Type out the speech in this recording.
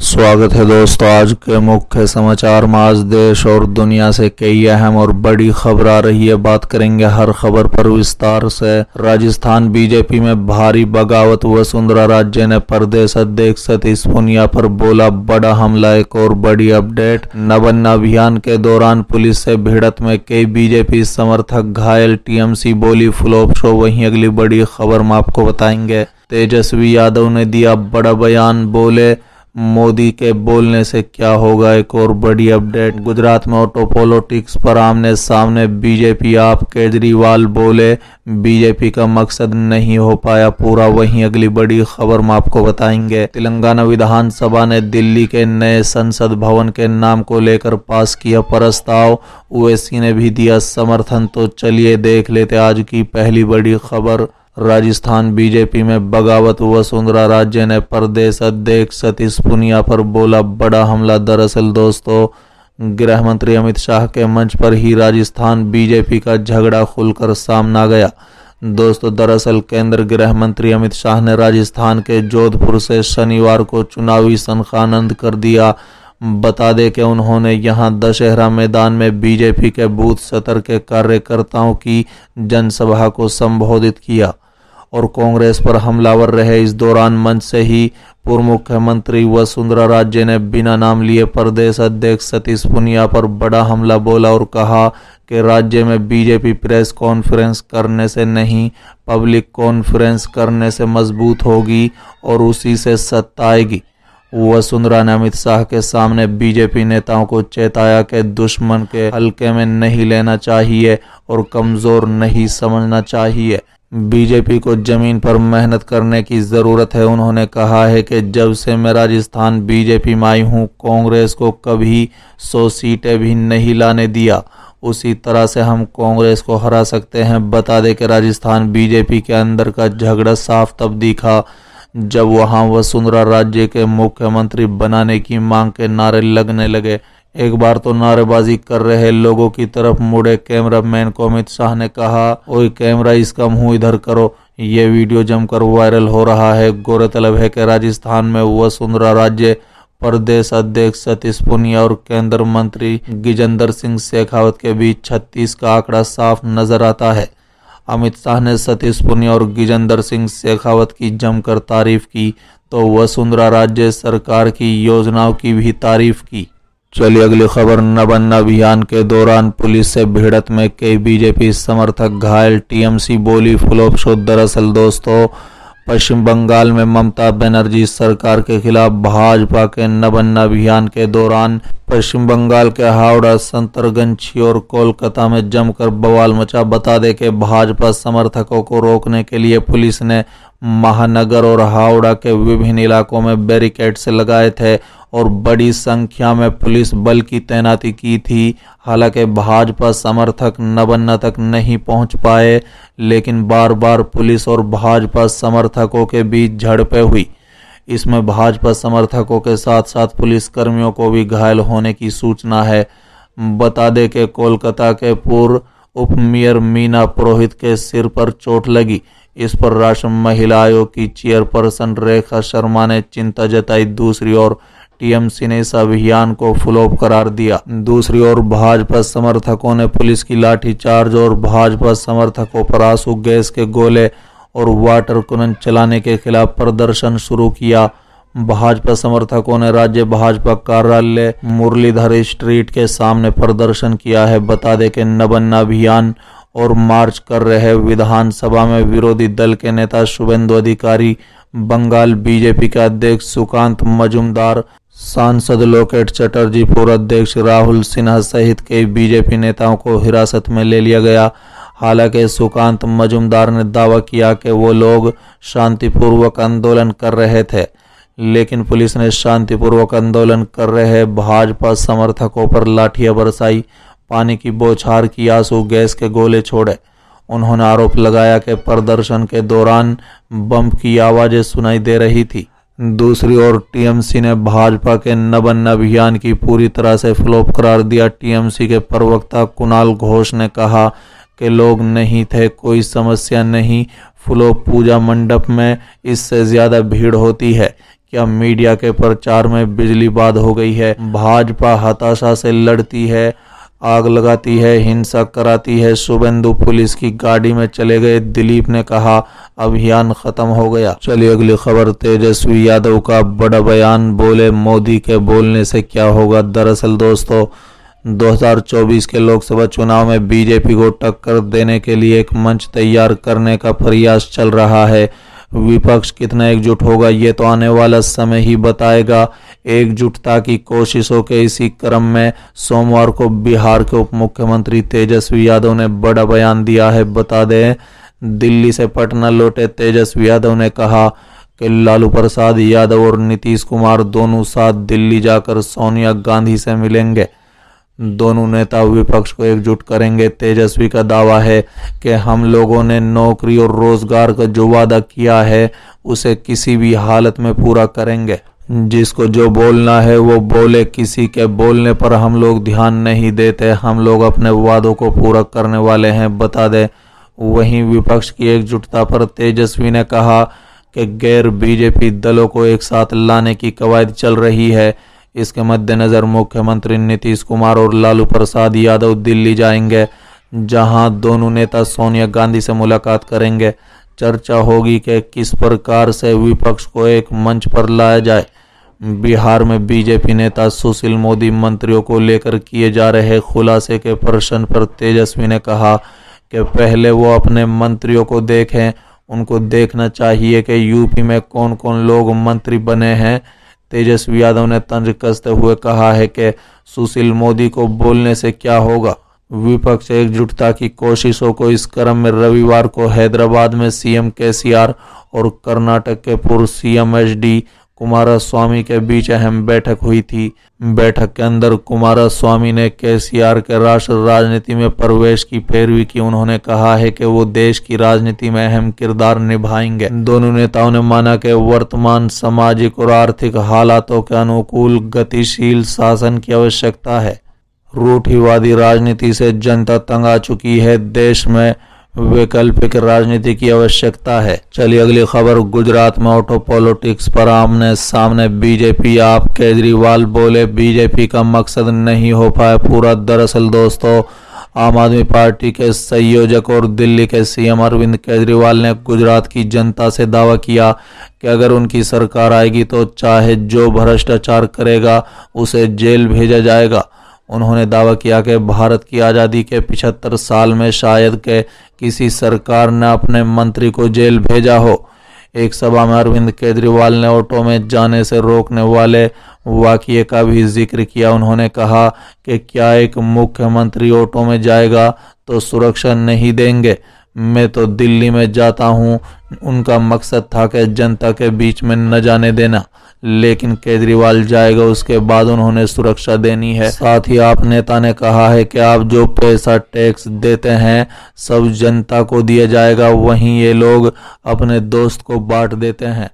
स्वागत है दोस्तों। आज के मुख्य समाचार में आज देश और दुनिया से कई अहम और बड़ी खबर आ रही है। बात करेंगे हर खबर पर विस्तार से। राजस्थान बीजेपी में भारी बगावत। वसुंधरा राजे ने प्रदेश अध्यक्ष सतीश पूनिया पर बोला बड़ा हमला। एक और बड़ी अपडेट, नबन्ना अभियान के दौरान पुलिस से भिड़ंत में कई बीजेपी समर्थक घायल। टीएमसी बोली फ्लॉप शो। वहीं अगली बड़ी खबर में आपको बताएंगे। तेजस्वी यादव ने दिया बड़ा बयान, बोले मोदी के बोलने से क्या होगा। एक और बड़ी अपडेट, गुजरात में ऑटो पॉलिटिक्स पर आमने सामने बीजेपी आप। केजरीवाल बोले बीजेपी का मकसद नहीं हो पाया पूरा। वहीं अगली बड़ी खबर में आपको बताएंगे। तेलंगाना विधानसभा ने दिल्ली के नए संसद भवन के नाम को लेकर पास किया प्रस्ताव। ओवैसी ने भी दिया समर्थन। तो चलिए देख लेते आज की पहली बड़ी खबर। राजस्थान बीजेपी में बगावत। वसुंधरा राजे ने प्रदेश अध्यक्ष सतीश पूनिया पर बोला बड़ा हमला। दरअसल दोस्तों, गृह मंत्री अमित शाह के मंच पर ही राजस्थान बीजेपी का झगड़ा खुलकर सामने आ गया। दोस्तों, दरअसल केंद्रीय गृह मंत्री अमित शाह ने राजस्थान के जोधपुर से शनिवार को चुनावी सनखानंद कर दिया। बता दें कि उन्होंने यहां दशहरा मैदान में बीजेपी के बूथ स्तर के कार्यकर्ताओं की जनसभा को संबोधित किया और कांग्रेस पर हमलावर रहे। इस दौरान मंच से ही पूर्व मुख्यमंत्री वसुंधरा राजे ने बिना नाम लिए प्रदेश अध्यक्ष सतीश पूनिया पर बड़ा हमला बोला और कहा कि राज्य में बीजेपी प्रेस कॉन्फ्रेंस करने से नहीं, पब्लिक कॉन्फ्रेंस करने से मजबूत होगी और उसी से सत्ता आएगी। वसुंधरा ने अमित शाह के सामने बीजेपी नेताओं को चेताया कि दुश्मन के हल्के में नहीं लेना चाहिए और कमजोर नहीं समझना चाहिए। बीजेपी को जमीन पर मेहनत करने की जरूरत है। उन्होंने कहा है कि जब से मैं राजस्थान बीजेपी में आई हूं, कांग्रेस को कभी 100 सीटें भी नहीं लाने दिया। उसी तरह से हम कांग्रेस को हरा सकते हैं। बता दें कि राजस्थान बीजेपी के अंदर का झगड़ा साफ तब दिखा जब वहां वसुंधरा राज्य के मुख्यमंत्री बनाने की मांग के नारे लगने लगे। एक बार तो नारेबाजी कर रहे लोगों की तरफ मुड़े कैमरामैन को अमित शाह ने कहा, ओए कैमरा इसका मुंह इधर करो। ये वीडियो जमकर वायरल हो रहा है। गौरतलब है कि राजस्थान में वसुंधरा राज्य प्रदेश अध्यक्ष सतीश पूनिया और केंद्रीय मंत्री गजेंद्र सिंह शेखावत के बीच 36 का आंकड़ा साफ नजर आता है। अमित शाह ने सतीश पूनिया और गजेंद्र सिंह शेखावत की जमकर तारीफ की तो वसुंधरा राज्य सरकार की योजनाओं की भी तारीफ की। चलिए अगली खबर, नबन्ना अभियान के दौरान पुलिस से भिड़ंत में कई बीजेपी समर्थक घायल। टीएमसी बोली फ्लॉप शो। दरअसल दोस्तों, पश्चिम बंगाल में ममता बनर्जी सरकार के खिलाफ भाजपा के नबन्ना अभियान के दौरान पश्चिम बंगाल के हावड़ा, संतरगंछी और कोलकाता में जमकर बवाल मचा। बता दें कि भाजपा समर्थकों को रोकने के लिए पुलिस ने महानगर और हावड़ा के विभिन्न इलाकों में बैरिकेड्स लगाए थे और बड़ी संख्या में पुलिस बल की तैनाती की थी। हालांकि भाजपा समर्थक नबन्ना तक नहीं पहुंच पाए, लेकिन बार बार पुलिस और भाजपा समर्थकों के बीच झड़पें हुई। इसमें भाजपा समर्थकों के साथ साथ पुलिस कर्मियों को भी घायल होने की सूचना है। बता दें कि कोलकाता के पूर्व उप मेयर मीना पुरोहित के सिर पर चोट लगी। इस पर राष्ट्रीय महिला आयोग की चेयरपर्सन रेखा शर्मा ने चिंता जताई। दूसरी ओर टीएमसी ने इस अभियान को फ्लॉप करार दिया। दूसरी ओर भाजपा समर्थकों ने पुलिस की लाठीचार्ज और भाजपा समर्थकों पर आंसू गैस के गोले और वाटर कैनन चलाने के खिलाफ प्रदर्शन शुरू किया। भाजपा समर्थकों ने राज्य भाजपा कार्यालय मुरलीधर स्ट्रीट के सामने प्रदर्शन किया है। बता दें कि नबन्ना अभियान और मार्च कर रहे विधानसभा में विरोधी दल के नेता शुभेंदु अधिकारी, बंगाल बीजेपी के अध्यक्ष सुकांत मजूमदार, सांसद लोकेट चटर्जी, पूर्व अध्यक्ष राहुल सिन्हा सहित कई बीजेपी नेताओं को हिरासत में ले लिया गया। हालांकि सुकांत मजूमदार ने दावा किया कि वो लोग शांतिपूर्वक आंदोलन कर रहे थे, लेकिन पुलिस ने शांतिपूर्वक आंदोलन कर रहे भाजपा समर्थकों पर लाठियां बरसाई, पानी की बौछार की, आंसू गैस के गोले छोड़े। उन्होंने आरोप लगाया कि प्रदर्शन के दौरान बम की आवाजें सुनाई दे रही थी। दूसरी ओर टीएमसी ने भाजपा के नबन्ना अभियान की पूरी तरह से फ्लॉप करार दिया। टीएमसी के प्रवक्ता कुणाल घोष ने कहा कि लोग नहीं थे, कोई समस्या नहीं, फ्लॉप पूजा मंडप में इससे ज्यादा भीड़ होती है, क्या मीडिया के प्रचार में बिजली बात हो गई है? भाजपा हताशा से लड़ती है, आग लगाती है, हिंसा कराती है। शुभेंदु पुलिस की गाड़ी में चले गए, दिलीप ने कहा अभियान खत्म हो गया। चलिए अगली खबर, तेजस्वी यादव का बड़ा बयान, बोले मोदी के बोलने से क्या होगा। दरअसल दोस्तों 2024 के लोकसभा चुनाव में बीजेपी को टक्कर देने के लिए एक मंच तैयार करने का प्रयास चल रहा है। विपक्ष कितना एकजुट होगा ये तो आने वाला समय ही बताएगा। एकजुटता की कोशिशों के इसी क्रम में सोमवार को बिहार के उप मुख्यमंत्री तेजस्वी यादव ने बड़ा बयान दिया है। बता दें, दिल्ली से पटना लौटे तेजस्वी यादव ने कहा कि लालू प्रसाद यादव और नीतीश कुमार दोनों साथ दिल्ली जाकर सोनिया गांधी से मिलेंगे। दोनों नेता विपक्ष को एकजुट करेंगे। तेजस्वी का दावा है कि हम लोगों ने नौकरी और रोजगार का जो वादा किया है उसे किसी भी हालत में पूरा करेंगे। जिसको जो बोलना है वो बोले, किसी के बोलने पर हम लोग ध्यान नहीं देते, हम लोग अपने वादों को पूरा करने वाले हैं। बता दें, वहीं विपक्ष की एकजुटता पर तेजस्वी ने कहा कि गैर बीजेपी दलों को एक साथ लाने की कवायद चल रही है। इसके मद्देनजर मुख्यमंत्री नीतीश कुमार और लालू प्रसाद यादव दिल्ली जाएंगे, जहां दोनों नेता सोनिया गांधी से मुलाकात करेंगे। चर्चा होगी कि किस प्रकार से विपक्ष को एक मंच पर लाया जाए। बिहार में बीजेपी नेता सुशील मोदी मंत्रियों को लेकर किए जा रहे खुलासे के प्रश्न पर तेजस्वी ने कहा कि पहले वो अपने मंत्रियों को देखें। उनको देखना चाहिए कि यूपी में कौन कौन लोग मंत्री बने हैं। तेजस्वी यादव ने तंज कसते हुए कहा है कि सुशील मोदी को बोलने से क्या होगा। विपक्ष एकजुटता की कोशिशों को इस क्रम में रविवार को हैदराबाद में सीएम केसीआर और कर्नाटक के पूर्व सीएम एचडी कुमारस्वामी के बीच अहम बैठक हुई थी। बैठक के अंदर कुमारस्वामी ने केसीआर के राष्ट्र राजनीति में प्रवेश की पैरवी की। उन्होंने कहा है कि वो देश की राजनीति में अहम किरदार निभाएंगे। दोनों नेताओं ने माना कि वर्तमान सामाजिक और आर्थिक हालातों के अनुकूल गतिशील शासन की आवश्यकता है। रूढ़िवादी राजनीति से जनता तंग आ चुकी है, देश में वैकल्पिक राजनीति की आवश्यकता है। चलिए अगली खबर, गुजरात में ऑटो पॉलिटिक्स पर आमने सामने बीजेपी आप, केजरीवाल बोले बीजेपी का मकसद नहीं हो पाया पूरा। दरअसल दोस्तों आम आदमी पार्टी के संयोजक और दिल्ली के सीएम अरविंद केजरीवाल ने गुजरात की जनता से दावा किया कि अगर उनकी सरकार आएगी तो चाहे जो भ्रष्टाचार करेगा उसे जेल भेजा जाएगा। उन्होंने दावा किया कि भारत की आज़ादी के 75 साल में शायद के किसी सरकार ने अपने मंत्री को जेल भेजा हो। एक सभा में अरविंद केजरीवाल ने ऑटो में जाने से रोकने वाले वाकये का भी जिक्र किया। उन्होंने कहा कि क्या एक मुख्यमंत्री ऑटो में जाएगा तो सुरक्षा नहीं देंगे। मैं तो दिल्ली में जाता हूं, उनका मकसद था कि जनता के बीच में न जाने देना, लेकिन केजरीवाल जाएगा उसके बाद उन्होंने सुरक्षा देनी है। साथ ही आप नेता ने कहा है कि आप जो पैसा टैक्स देते हैं सब जनता को दिया जाएगा, वहीं ये लोग अपने दोस्त को बांट देते हैं।